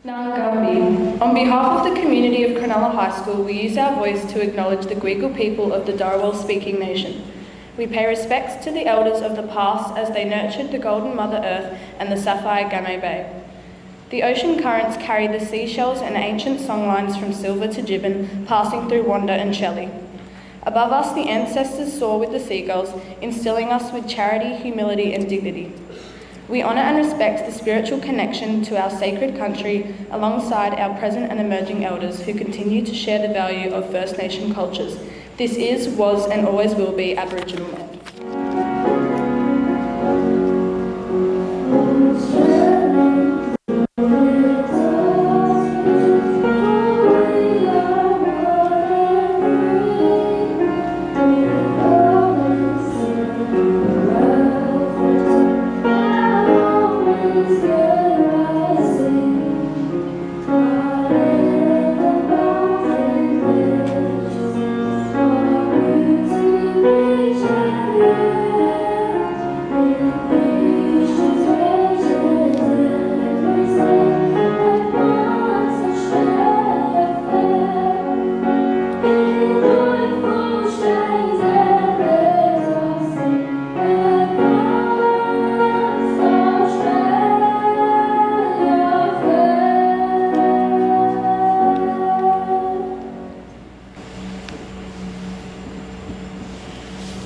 Nangumbi. On behalf of the community of Cronulla High School, we use our voice to acknowledge the Gweagal people of the Darawal-speaking nation. We pay respects to the elders of the past as they nurtured the Golden Mother Earth and the Sapphire Game Bay. The ocean currents carry the seashells and ancient songlines from silver to gibbon, passing through Wanda and Shelley. Above us, the ancestors soar with the seagulls, instilling us with charity, humility and dignity. We honour and respect the spiritual connection to our sacred country alongside our present and emerging elders who continue to share the value of First Nation cultures. This is, was and always will be Aboriginal land.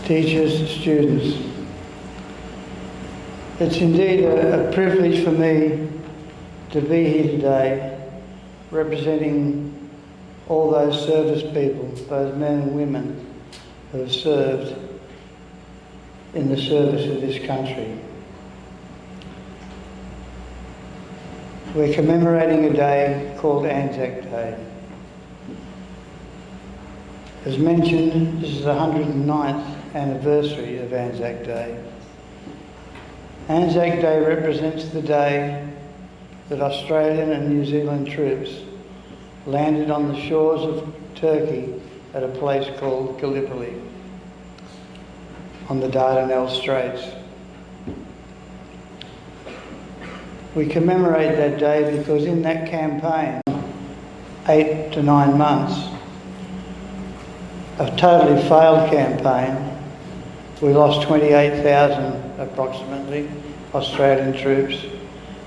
Teachers, students. It's indeed a privilege for me to be here today representing all those service people, those men and women who have served in the service of this country. We're commemorating a day called ANZAC Day. As mentioned, this is the 109th anniversary of ANZAC Day. ANZAC Day represents the day that Australian and New Zealand troops landed on the shores of Turkey at a place called Gallipoli on the Dardanelles Straits. We commemorate that day because in that campaign, 8 to 9 months, a totally failed campaign, we lost 28,000 approximately Australian troops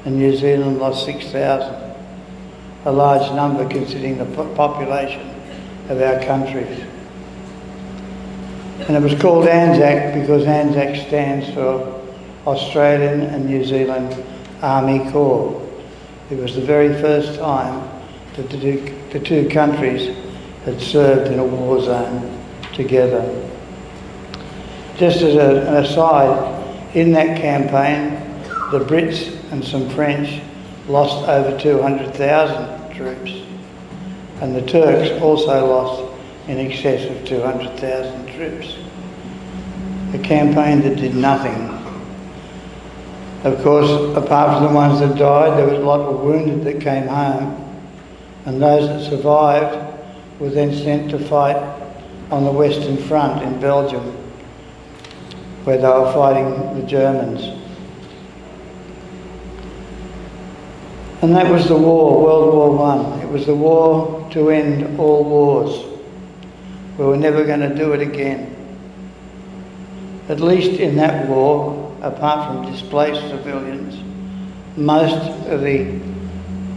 and New Zealand lost 6,000, a large number considering the population of our countries. And it was called ANZAC because ANZAC stands for Australian and New Zealand Army Corps. It was the very first time that the two countries had served in a war zone together. Just as an aside, in that campaign, the Brits and some French lost over 200,000 troops, and the Turks also lost in excess of 200,000 troops. A campaign that did nothing. Of course, apart from the ones that died, there was a lot of wounded that came home, and those that survived were then sent to fight on the Western Front in Belgium, where they were fighting the Germans. And that was the war, World War I. It was the war to end all wars. We were never going to do it again. At least in that war, apart from displaced civilians, most of the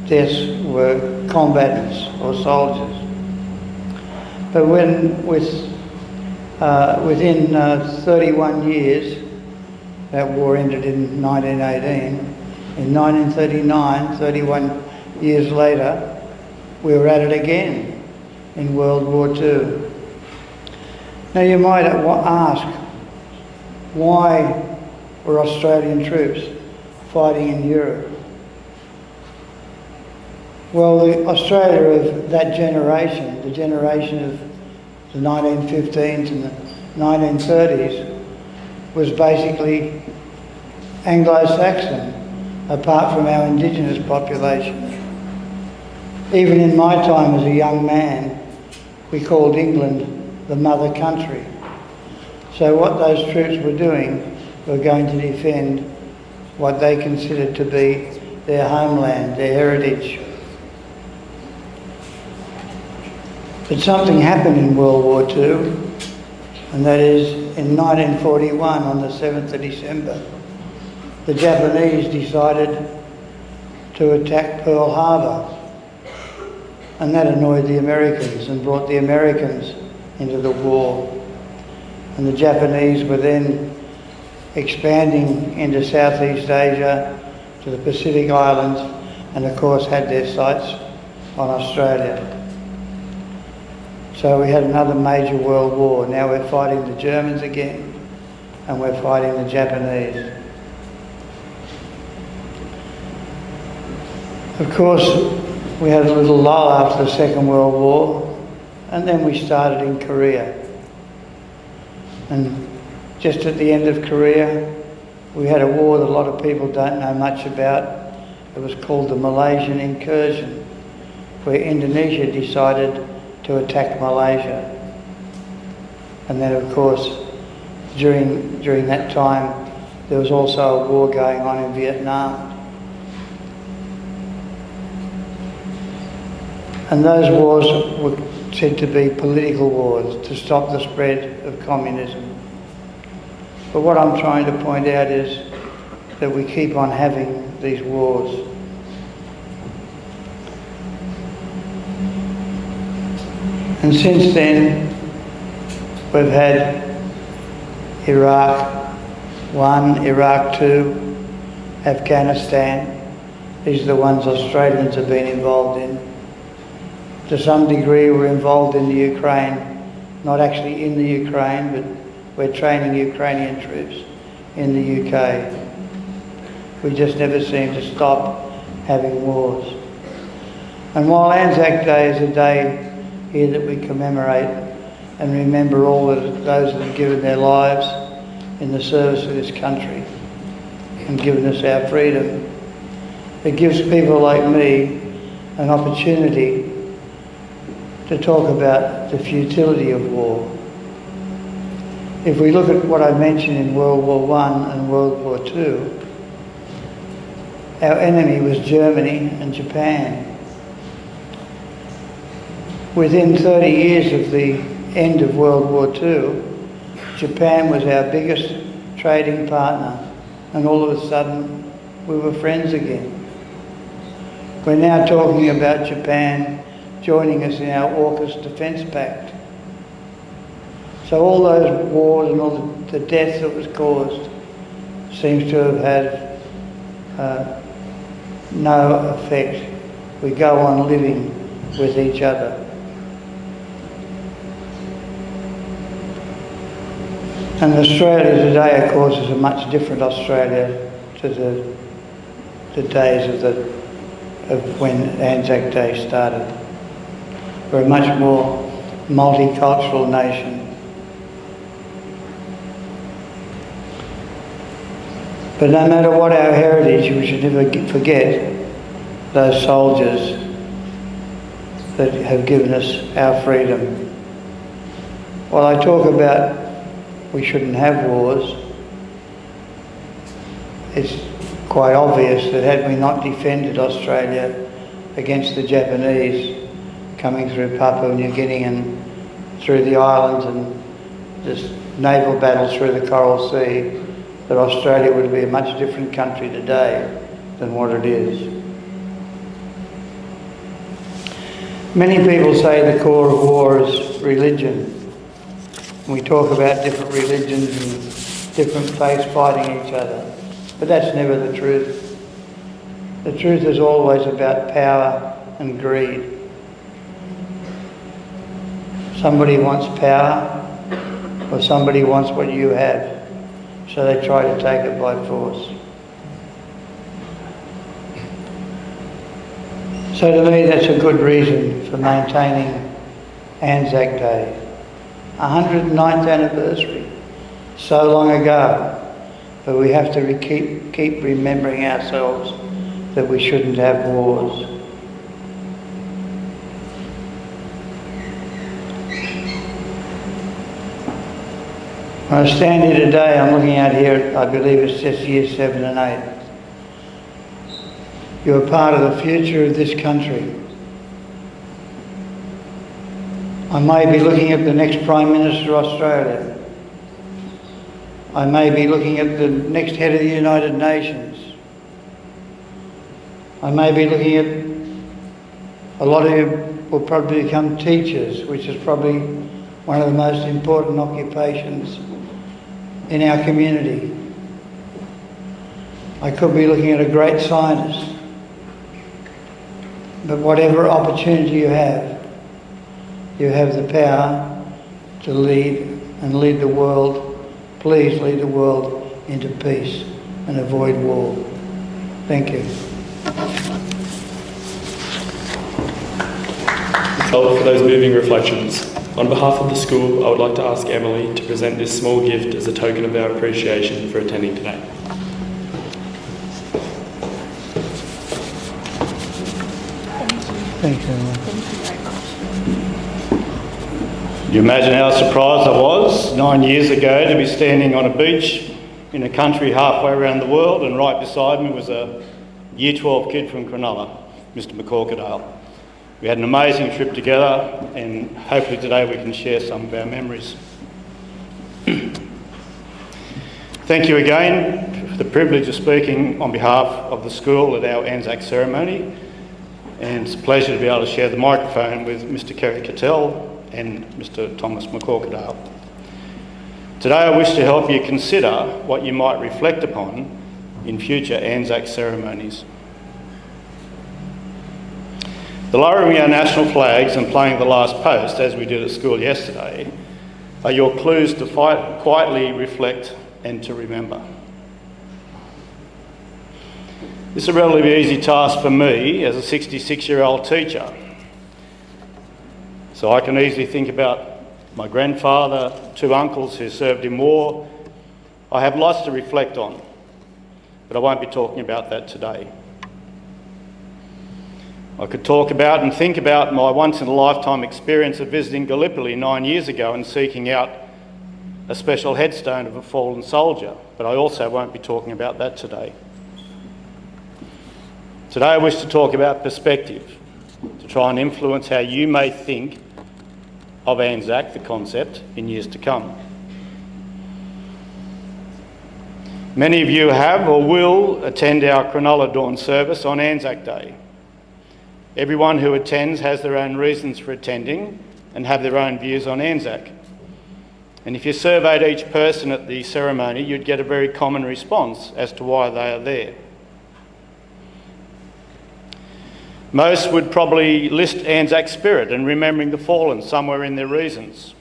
deaths were combatants or soldiers. But within 31 years, that war ended in 1918, in 1939, 31 years later, we were at it again in World War II. Now you might ask, why were Australian troops fighting in Europe? Well, the Australia of that generation, the generation of the 1915s and the 1930s, was basically Anglo-Saxon, apart from our Indigenous population. Even in my time as a young man, we called England the mother country. So what those troops were doing were going to defend what they considered to be their homeland, their heritage. But something happened in World War II, and that is in 1941, on the 7th of December, the Japanese decided to attack Pearl Harbor. And that annoyed the Americans and brought the Americans into the war. And the Japanese were then expanding into Southeast Asia, to the Pacific Islands, and of course had their sights on Australia. So we had another major world war. Now we're fighting the Germans again, and we're fighting the Japanese. Of course, we had a little lull after the Second World War, and then we started in Korea. And just at the end of Korea, we had a war that a lot of people don't know much about. It was called the Malaysian incursion, where Indonesia decided to attack Malaysia. And then, of course, during that time, there was also a war going on in Vietnam. And those wars were said to be political wars to stop the spread of communism. But what I'm trying to point out is that we keep on having these wars. And since then, we've had Iraq 1, Iraq 2, Afghanistan. These are the ones Australians have been involved in. To some degree, we're involved in the Ukraine, not actually in the Ukraine, but we're training Ukrainian troops in the UK. We just never seem to stop having wars. And while ANZAC Day is a day here that we commemorate and remember all those that have given their lives in the service of this country and given us our freedom, it gives people like me an opportunity to talk about the futility of war. If we look at what I mentioned in World War I and World War II, our enemy was Germany and Japan. Within 30 years of the end of World War II, Japan was our biggest trading partner, and all of a sudden we were friends again. We're now talking about Japan joining us in our AUKUS Defence Pact. So all those wars and all the death that was caused seems to have had no effect. We go on living with each other. And Australia today, of course, is a much different Australia to the days of when ANZAC Day started. We're a much more multicultural nation. But no matter what our heritage, we should never forget those soldiers that have given us our freedom. While I talk about we shouldn't have wars, it's quite obvious that had we not defended Australia against the Japanese coming through Papua New Guinea and through the islands and this naval battle through the Coral Sea, that Australia would be a much different country today than what it is. Many people say the core of war is religion. We talk about different religions and different faiths fighting each other, but that's never the truth. The truth is always about power and greed. Somebody wants power, or somebody wants what you have, so they try to take it by force. So to me, that's a good reason for maintaining ANZAC Day. 109th anniversary, so long ago, but we have to keep remembering ourselves that we shouldn't have wars. When I stand here today, I'm looking out here, I believe it's just years 7 and 8. You're part of the future of this country. I may be looking at the next Prime Minister of Australia. I may be looking at the next head of the United Nations. I may be looking at, a lot of you will probably become teachers, which is probably one of the most important occupations in our community. I could be looking at a great scientist. But whatever opportunity you have the power to lead and lead the world. Please lead the world into peace and avoid war. Thank you. For those moving reflections, on behalf of the school, I would like to ask Emily to present this small gift as a token of our appreciation for attending today. Thank you, Emily. Thank you very much. You imagine how surprised I was 9 years ago to be standing on a beach in a country halfway around the world, and right beside me was a Year 12 kid from Cronulla, Mr. McCorquodale. We had an amazing trip together, and hopefully today we can share some of our memories. Thank you again for the privilege of speaking on behalf of the school at our ANZAC ceremony, and it's a pleasure to be able to share the microphone with Mr. Kerry Cattell and Mr. Thomas McCorquodale. Today I wish to help you consider what you might reflect upon in future ANZAC ceremonies. The lowering our national flags and playing the last post, as we did at school yesterday, are your clues to quietly reflect and to remember. This is a relatively easy task for me as a 66-year-old teacher. So I can easily think about my grandfather, 2 uncles who served in war. I have lots to reflect on, but I won't be talking about that today. I could talk about and think about my once-in-a-lifetime experience of visiting Gallipoli 9 years ago and seeking out a special headstone of a fallen soldier, but I also won't be talking about that today. Today I wish to talk about perspective, to try and influence how you may think of ANZAC, the concept, in years to come. Many of you have or will attend our Cronulla dawn service on ANZAC Day. Everyone who attends has their own reasons for attending and have their own views on ANZAC. And if you surveyed each person at the ceremony, you'd get a very common response as to why they are there. Most would probably list ANZAC spirit and remembering the fallen somewhere in their reasons.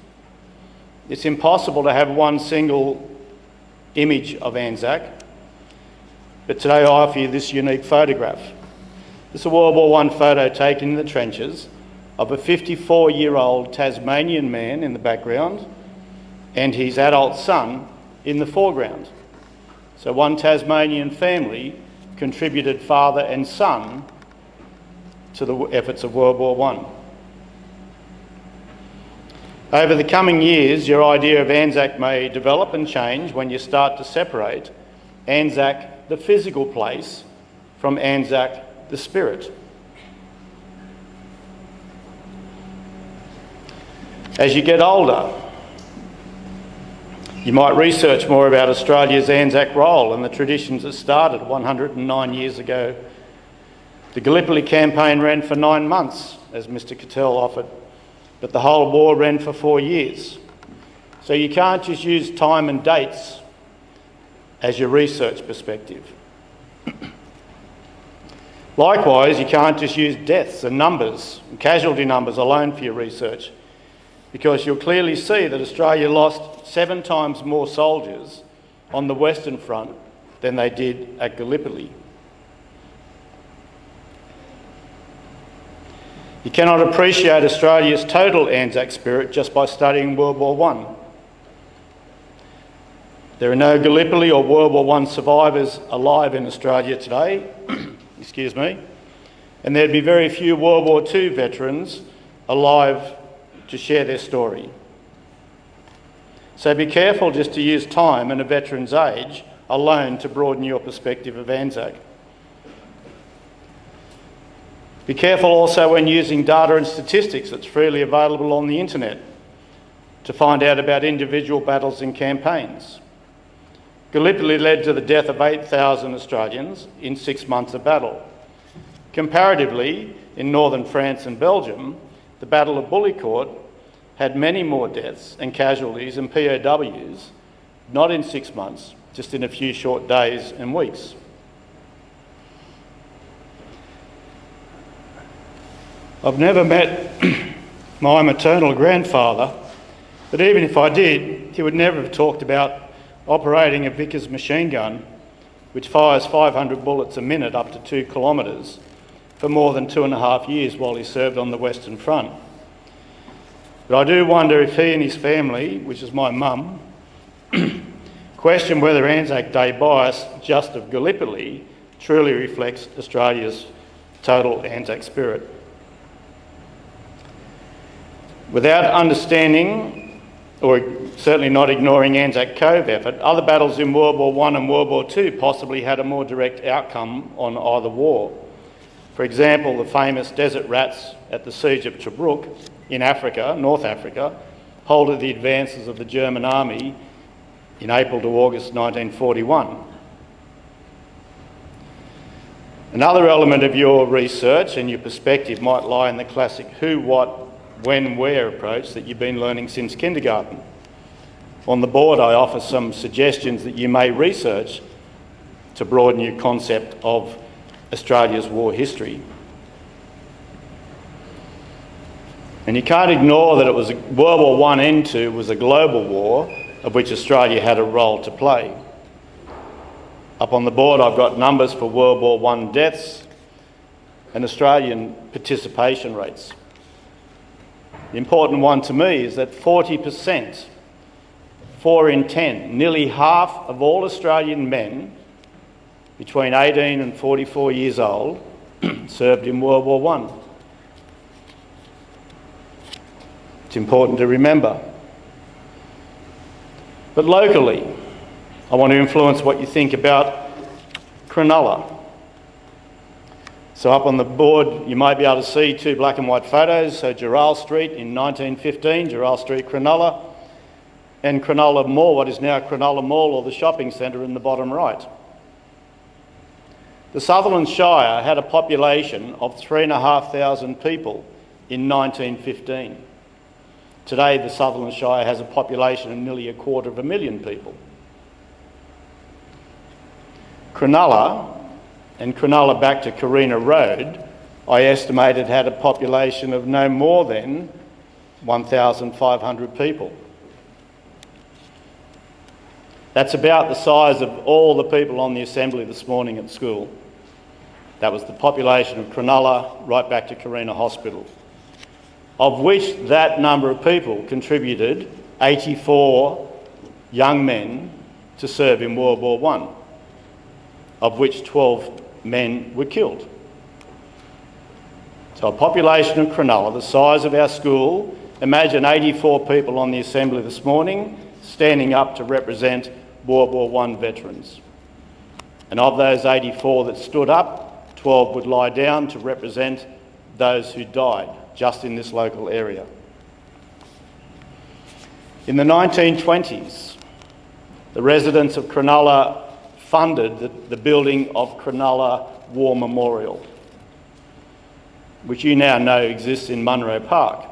It's impossible to have one single image of ANZAC, but today I offer you this unique photograph. This is a World War I photo taken in the trenches of a 54-year-old Tasmanian man in the background and his adult son in the foreground. So one Tasmanian family contributed father and son to the efforts of World War I. Over the coming years, your idea of ANZAC may develop and change when you start to separate ANZAC, the physical place, from ANZAC, the spirit. As you get older, you might research more about Australia's ANZAC role and the traditions that started 109 years ago. The Gallipoli campaign ran for 9 months, as Mr. Cattell offered, but the whole war ran for 4 years. So you can't just use time and dates as your research perspective. Likewise, you can't just use deaths and numbers, and casualty numbers alone for your research, because you'll clearly see that Australia lost 7 times more soldiers on the Western Front than they did at Gallipoli. You cannot appreciate Australia's total ANZAC spirit just by studying World War I. There are no Gallipoli or World War I survivors alive in Australia today, excuse me, and there'd be very few World War II veterans alive to share their story. So be careful just to use time and a veteran's age alone to broaden your perspective of ANZAC. Be careful also when using data and statistics that's freely available on the internet to find out about individual battles and campaigns. Gallipoli led to the death of 8,000 Australians in 6 months of battle. Comparatively, in northern France and Belgium, the Battle of Bullecourt had many more deaths and casualties and POWs, not in 6 months, just in a few short days and weeks. I've never met my maternal grandfather, but even if I did, he would never have talked about operating a Vickers machine gun, which fires 500 bullets a minute up to 2 kilometres, for more than 2.5 years while he served on the Western Front. But I do wonder if he and his family, which is my mum, question whether Anzac Day bias just of Gallipoli truly reflects Australia's total Anzac spirit. Without understanding, or certainly not ignoring Anzac Cove effort, other battles in World War I and World War II possibly had a more direct outcome on either war. For example, the famous desert rats at the Siege of Tobruk in Africa, North Africa, halted the advances of the German army in April to August 1941. Another element of your research and your perspective might lie in the classic who, what, when, where approach that you've been learning since kindergarten. On the board, I offer some suggestions that you may research to broaden your concept of Australia's war history. And you can't ignore that it was World War I and II was a global war of which Australia had a role to play. Up on the board, I've got numbers for World War I deaths and Australian participation rates. The important one to me is that 40%, 4 in 10, nearly half of all Australian men between 18 and 44 years old served in World War I. It's important to remember. But locally, I want to influence what you think about Cronulla. So up on the board, you might be able to see 2 black and white photos. So Gerald Street in 1915, Gerald Street, Cronulla, and Cronulla Mall, what is now Cronulla Mall, or the shopping centre in the bottom right. The Sutherland Shire had a population of 3,500 people in 1915. Today, the Sutherland Shire has a population of nearly 250,000 people. Cronulla, and Cronulla back to Carina Road, I estimated had a population of no more than 1,500 people. That's about the size of all the people on the assembly this morning at school. That was the population of Cronulla right back to Carina Hospital, of which that number of people contributed 84 young men to serve in World War I, of which 12 men were killed. So a population of Cronulla, the size of our school, imagine 84 people on the assembly this morning standing up to represent World War I veterans. And of those 84 that stood up, 12 would lie down to represent those who died just in this local area. In the 1920s, the residents of Cronulla funded the building of Cronulla War Memorial, which you now know exists in Munro Park.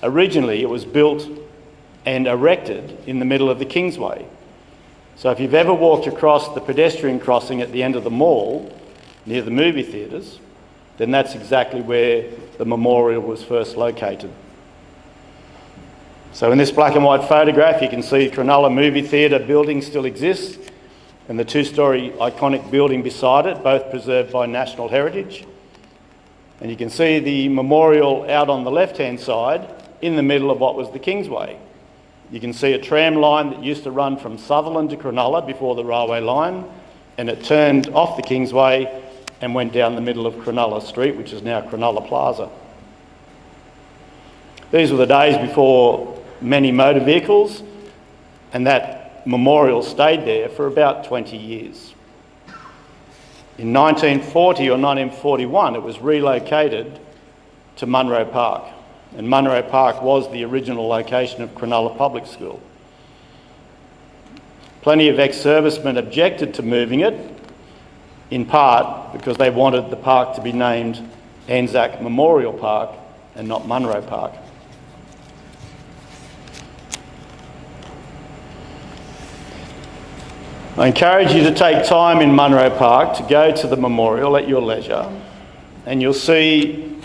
Originally, it was built and erected in the middle of the Kingsway. So if you've ever walked across the pedestrian crossing at the end of the mall, near the movie theatres, then that's exactly where the memorial was first located. So in this black and white photograph, you can see Cronulla Movie Theatre building still exists, and the 2-storey iconic building beside it, both preserved by National Heritage. And you can see the memorial out on the left-hand side, in the middle of what was the Kingsway. You can see a tram line that used to run from Sutherland to Cronulla before the railway line, and it turned off the Kingsway and went down the middle of Cronulla Street, which is now Cronulla Plaza. These were the days before many motor vehicles, and that memorial stayed there for about 20 years. In 1940 or 1941, it was relocated to Munro Park, and Munro Park was the original location of Cronulla Public School. Plenty of ex-servicemen objected to moving it, in part because they wanted the park to be named ANZAC Memorial Park and not Munro Park. I encourage you to take time in Munro Park to go to the memorial at your leisure, and you'll see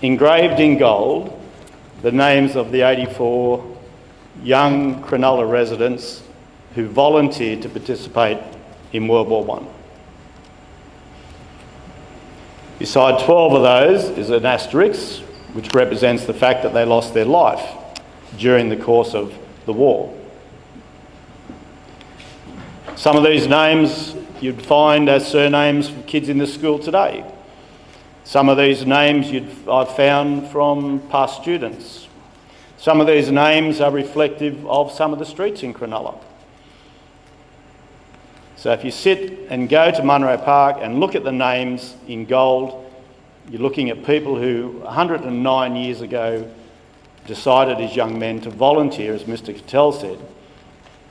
engraved in gold the names of the 84 young Cronulla residents who volunteered to participate in World War I. Beside 12 of those is an asterisk, which represents the fact that they lost their life during the course of the war. Some of these names you'd find as surnames for kids in the school today. Some of these names I've found from past students. Some of these names are reflective of some of the streets in Cronulla. So if you sit and go to Munro Park and look at the names in gold, you're looking at people who 109 years ago decided as young men to volunteer, as Mr. Cattell said,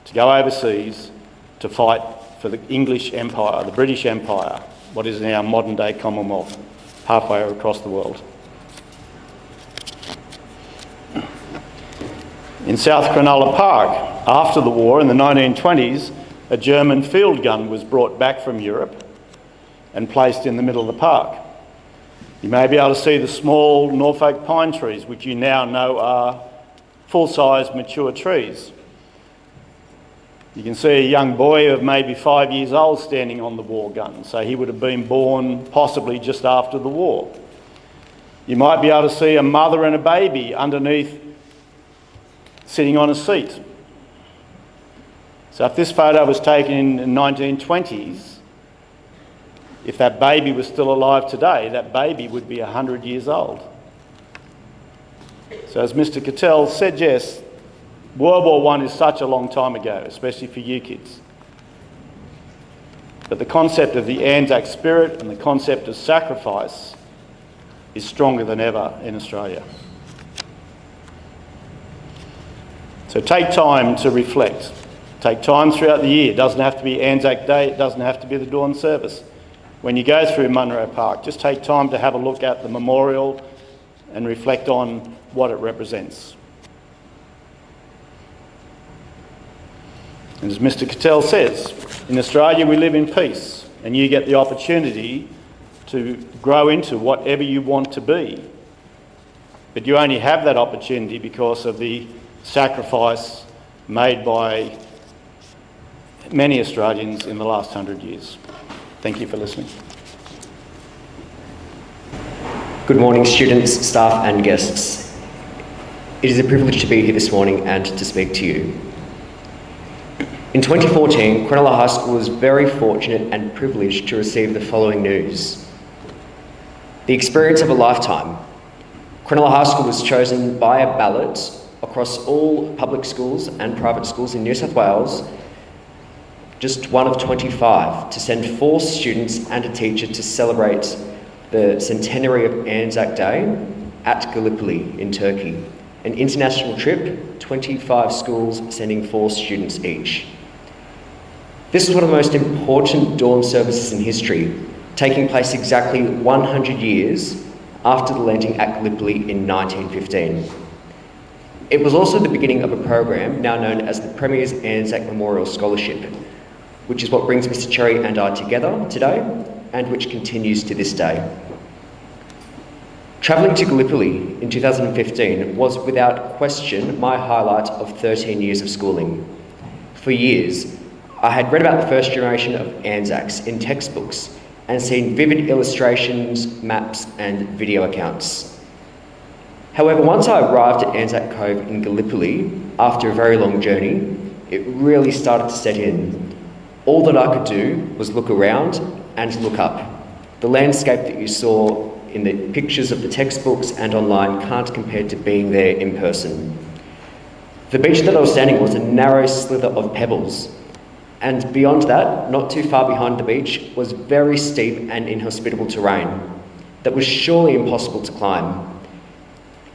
to go overseas to fight for the English Empire, the British Empire, what is now modern-day Commonwealth, halfway across the world. In South Cronulla Park, after the war in the 1920s, a German field gun was brought back from Europe and placed in the middle of the park. You may be able to see the small Norfolk pine trees, which you now know are full-size mature trees. You can see a young boy of maybe 5 years old standing on the war gun, so he would have been born possibly just after the war. You might be able to see a mother and a baby underneath, sitting on a seat. So if this photo was taken in the 1920s, if that baby was still alive today, that baby would be 100 years old. So as Mr. Cattell said, yes, World War I is such a long time ago, especially for you kids. But the concept of the ANZAC spirit and the concept of sacrifice is stronger than ever in Australia. So take time to reflect. Take time throughout the year. It doesn't have to be ANZAC Day, it doesn't have to be the dawn service. When you go through Munro Park, just take time to have a look at the memorial and reflect on what it represents. And as Mr. Cattell says, in Australia we live in peace, and you get the opportunity to grow into whatever you want to be. But you only have that opportunity because of the sacrifice made by many Australians in the last 100 years. Thank you for listening. Good morning, students, staff and guests. It is a privilege to be here this morning and to speak to you. In 2014, Cronulla High School was very fortunate and privileged to receive the following news. The experience of a lifetime. Cronulla High School was chosen by a ballot across all public schools and private schools in New South Wales, just one of 25, to send 4 students and a teacher to celebrate the centenary of ANZAC Day at Gallipoli in Turkey. An international trip, 25 schools sending 4 students each. This was one of the most important dawn services in history, taking place exactly 100 years after the landing at Gallipoli in 1915. It was also the beginning of a program now known as the Premier's ANZAC Memorial Scholarship, which is what brings Mr. Cherry and I together today, and which continues to this day. Travelling to Gallipoli in 2015 was without question my highlight of 13 years of schooling. For years, I had read about the first generation of ANZACs in textbooks and seen vivid illustrations, maps and video accounts. However, once I arrived at ANZAC Cove in Gallipoli, after a very long journey, it really started to set in. All that I could do was look around and look up. The landscape that you saw in the pictures of the textbooks and online can't compare to being there in person. The beach that I was standing on was a narrow slither of pebbles. And beyond that, not too far behind the beach, was very steep and inhospitable terrain that was surely impossible to climb.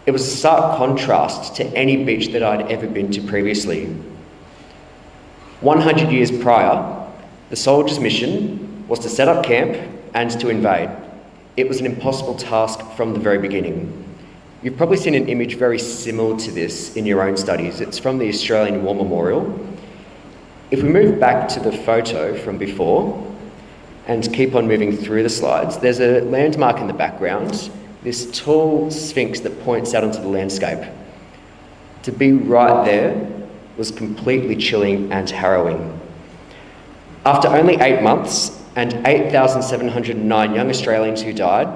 It was a stark contrast to any beach that I'd ever been to previously. 100 years prior, the soldiers' mission was to set up camp and to invade. It was an impossible task from the very beginning. You've probably seen an image very similar to this in your own studies. It's from the Australian War Memorial. If we move back to the photo from before and keep on moving through the slides, there's a landmark in the background, this tall sphinx that points out onto the landscape. To be right there was completely chilling and harrowing. After only 8 months and 8,709 young Australians who died,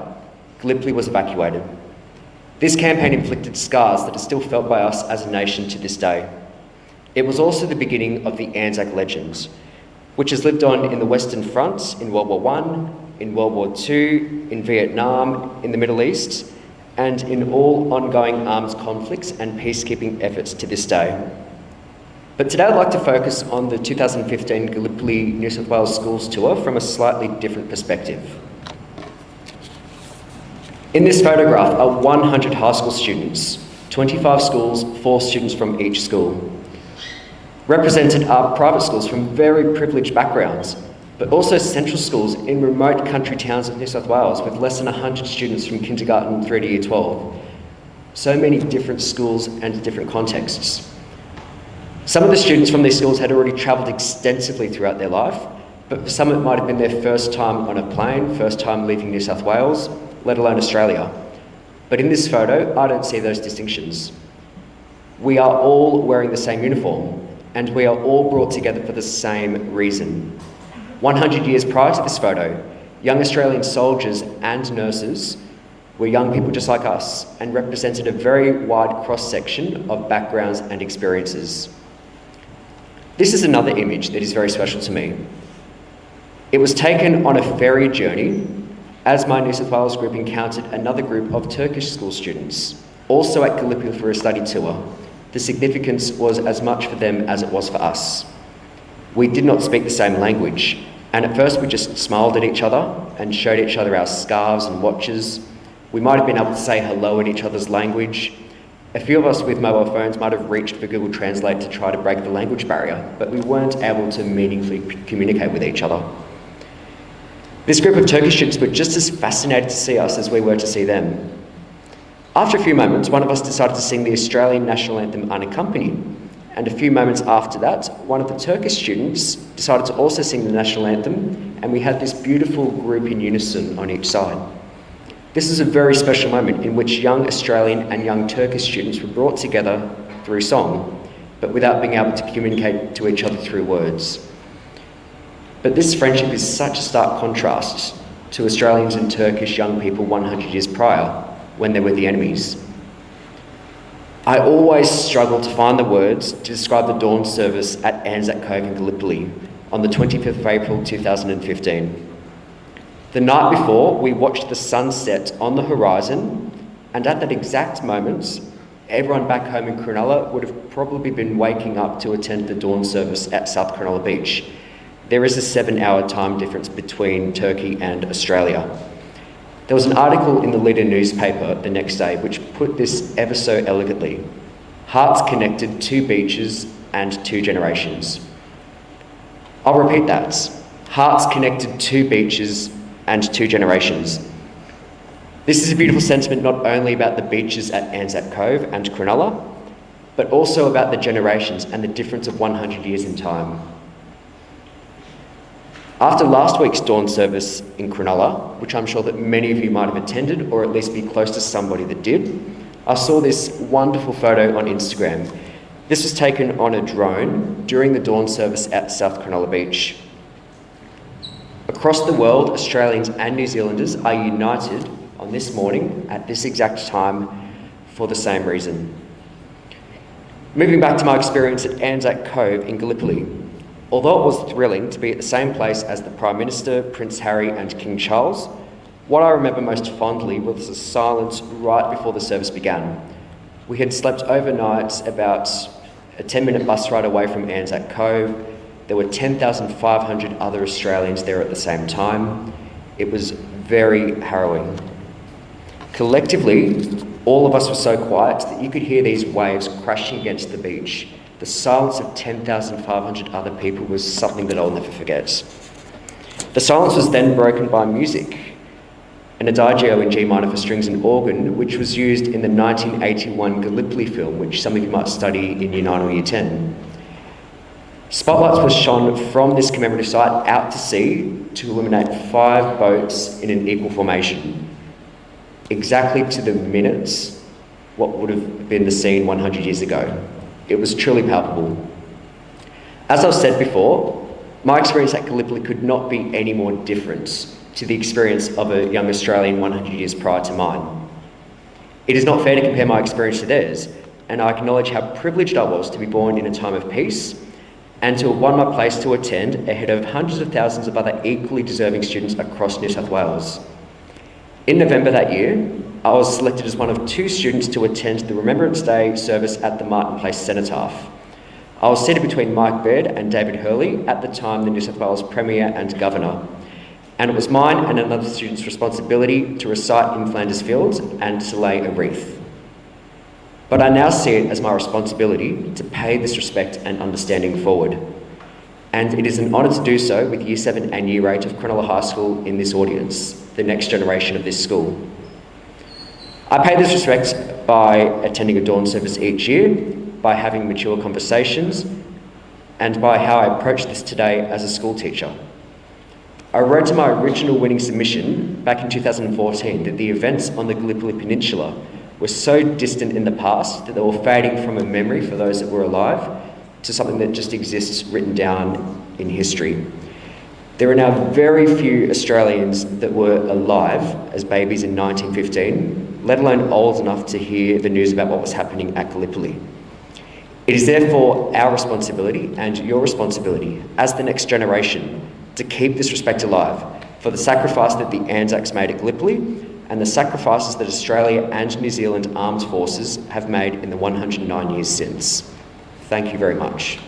Gallipoli was evacuated. This campaign inflicted scars that are still felt by us as a nation to this day. It was also the beginning of the ANZAC legend, which has lived on in the Western Front in World War I, in World War II, in Vietnam, in the Middle East, and in all ongoing arms conflicts and peacekeeping efforts to this day. But today I'd like to focus on the 2015 Gallipoli New South Wales Schools Tour from a slightly different perspective. In this photograph are 100 high school students, 25 schools, 4 students from each school. Represented are private schools from very privileged backgrounds, but also central schools in remote country towns of New South Wales with less than 100 students from kindergarten through to year 12. So many different schools and different contexts. Some of the students from these schools had already travelled extensively throughout their life, but for some it might have been their first time on a plane, first time leaving New South Wales, let alone Australia. But in this photo, I don't see those distinctions. We are all wearing the same uniform, and we are all brought together for the same reason. 100 years prior to this photo, young Australian soldiers and nurses were young people just like us and represented a very wide cross-section of backgrounds and experiences. This is another image that is very special to me. It was taken on a ferry journey as my New South Wales group encountered another group of Turkish school students, also at Gallipoli for a study tour. The significance was as much for them as it was for us. We did not speak the same language, and at first we just smiled at each other and showed each other our scarves and watches. We might have been able to say hello in each other's language. A few of us with mobile phones might have reached for Google Translate to try to break the language barrier, but we weren't able to meaningfully communicate with each other. This group of Turkish students were just as fascinated to see us as we were to see them. After a few moments, one of us decided to sing the Australian National Anthem unaccompanied, and a few moments after that, one of the Turkish students decided to also sing the National Anthem, and we had this beautiful group in unison on each side. This is a very special moment in which young Australian and young Turkish students were brought together through song, but without being able to communicate to each other through words. But this friendship is such a stark contrast to Australians and Turkish young people 100 years prior, when they were the enemies. I always struggle to find the words to describe the dawn service at ANZAC Cove in Gallipoli on the 25th of April 2015. The night before, we watched the sunset on the horizon, and at that exact moment, everyone back home in Cronulla would have probably been waking up to attend the dawn service at South Cronulla Beach. There is a 7-hour time difference between Turkey and Australia. There was an article in the Leader newspaper the next day which put this ever so elegantly. Hearts connected, 2 beaches and 2 generations. I'll repeat that. Hearts connected, 2 beaches and 2 generations. This is a beautiful sentiment not only about the beaches at ANZAC Cove and Cronulla, but also about the generations and the difference of 100 years in time. After last week's dawn service in Cronulla, which I'm sure that many of you might have attended or at least be close to somebody that did, I saw this wonderful photo on Instagram. This was taken on a drone during the dawn service at South Cronulla Beach. Across the world, Australians and New Zealanders are united on this morning at this exact time for the same reason. Moving back to my experience at ANZAC Cove in Gallipoli, although it was thrilling to be at the same place as the Prime Minister, Prince Harry and King Charles, what I remember most fondly was the silence right before the service began. We had slept overnight about a 10-minute bus ride away from ANZAC Cove. There were 10,500 other Australians there at the same time. It was very harrowing. Collectively, all of us were so quiet that you could hear these waves crashing against the beach. The silence of 10,500 other people was something that I'll never forget. The silence was then broken by music, an adagio in G minor for strings and organ, which was used in the 1981 Gallipoli film, which some of you might study in Year 9 or Year 10. Spotlights were shone from this commemorative site out to sea to illuminate 5 boats in an equal formation, exactly to the minutes what would have been the scene 100 years ago. It was truly palpable. As I've said before, my experience at Gallipoli could not be any more different to the experience of a young Australian 100 years prior to mine. It is not fair to compare my experience to theirs, and I acknowledge how privileged I was to be born in a time of peace and to have won my place to attend ahead of hundreds of thousands of other equally deserving students across New South Wales. In November that year, I was selected as one of 2 students to attend the Remembrance Day service at the Martin Place Cenotaph. I was seated between Mike Baird and David Hurley, at the time the New South Wales Premier and Governor, and it was mine and another student's responsibility to recite in Flanders Fields and to lay a wreath. But I now see it as my responsibility to pay this respect and understanding forward. And it is an honour to do so with Year 7 and Year 8 of Cronulla High School in this audience, the next generation of this school. I pay this respect by attending a dawn service each year, by having mature conversations, and by how I approach this today as a school teacher. I wrote in my original winning submission back in 2014 that the events on the Gallipoli Peninsula were so distant in the past that they were fading from a memory for those that were alive to something that just exists written down in history. There are now very few Australians that were alive as babies in 1915, let alone old enough to hear the news about what was happening at Gallipoli. It is therefore our responsibility and your responsibility as the next generation to keep this respect alive for the sacrifice that the ANZACs made at Gallipoli and the sacrifices that Australia and New Zealand armed forces have made in the 109 years since. Thank you very much.